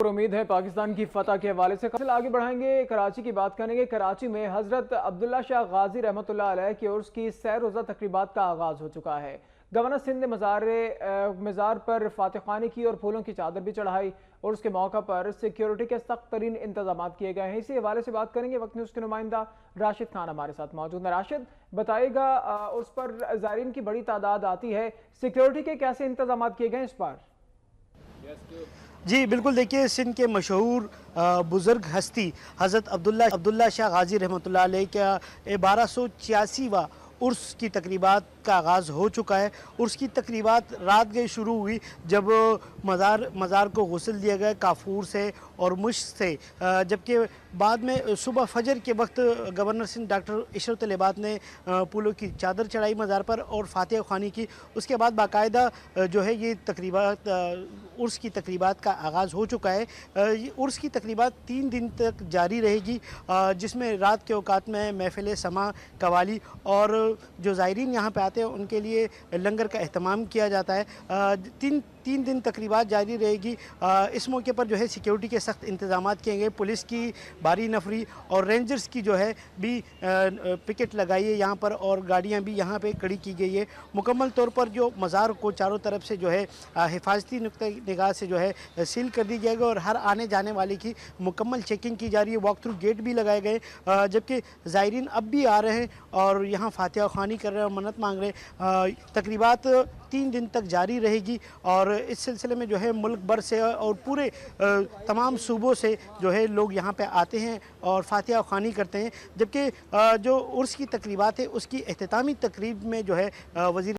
उम्मीद है पाकिस्तान की फतह के हवाले से कल आगे बढ़ाएंगे। कराची की बात करेंगे। कराची में हजरत अब्दुल्ला शाह गाजी रहमतुल्लाह अलैह की उर्स की सैर रोज़ा तकरीबात का आगाज़ हो चुका है। गवर्नर सिंध ने मज़ार पर फातिह ख़्वानी की और फूलों की चादर भी चढ़ाई। उर्स के मौका पर सिक्योरिटी के सख्त तरीन इंतजाम किए गए हैं। इसी हवाले से बात करेंगे। वक्त न्यूज़ के नुमाइंदा राशिद खान हमारे साथ मौजूद है। राशिद, बताइएगा, उर्स पर ज़ायरीन की बड़ी तादाद आती है, सिक्योरिटी के कैसे इंतजाम किए गए इस पर? जी बिल्कुल, देखिए सिंध के मशहूर बुज़ुर्ग हस्ती हज़रत अब्दुल्ला शाह गाजी रहमतुल्लाह अलैह का 1286वां उर्स की तकरीबात का आगाज़ हो चुका है। उर्स की तकरीबात रात गए शुरू हुई जब मज़ार को गुस्ल दिया गया काफूर से और मुश्क से, जबकि बाद में सुबह फजर के वक्त गवर्नर सिंध डॉक्टर इशरत लिबात ने फूलों की चादर चढ़ाई मज़ार पर और फातिह ख़्वानी की। उसके बाद बाकायदा जो है ये तकरीबात उर्स की तकरीबात का आगाज़ हो चुका है। उर्स की तकरीबात 3 दिन तक जारी रहेगी, जिसमें रात के औकात में महफ़िल समा, कवाली और जो ज़ायरीन यहाँ पे आते हैं उनके लिए लंगर का अहतमाम किया जाता है। तीन दिन तकरीबात जारी रहेगी। इस मौके पर जो है सिक्योरिटी के सख्त इंतजाम किए गए। पुलिस की भारी नफरी और रेंजर्स की जो है भी पिकेट लगाई है यहाँ पर और गाड़ियाँ भी यहाँ पे खड़ी की गई है। मुकम्मल तौर पर जो मज़ार को चारों तरफ से जो है हिफाजती नुक्ते निगाह से जो है सील कर दी जाएगी और हर आने जाने वाले की मुकम्मल चेकिंग की जा रही है। वॉक थ्रू गेट भी लगाए गए, जबकि ज़ायरीन अब भी आ रहे हैं और यहाँ फातिह ख़्वानी कर रहे हैं और मन्नत मांग रहे हैं। तकरीबात 3 दिन तक जारी रहेगी और इस सिलसिले में जो है मुल्क भर से और पूरे तमाम सूबों से जो है लोग यहाँ पे आते हैं और फातिह ख़्वानी करते हैं। जबकि जो उर्स की तकरीबात है उसकी एख्तितामी तकरीब में जो है वज़ीर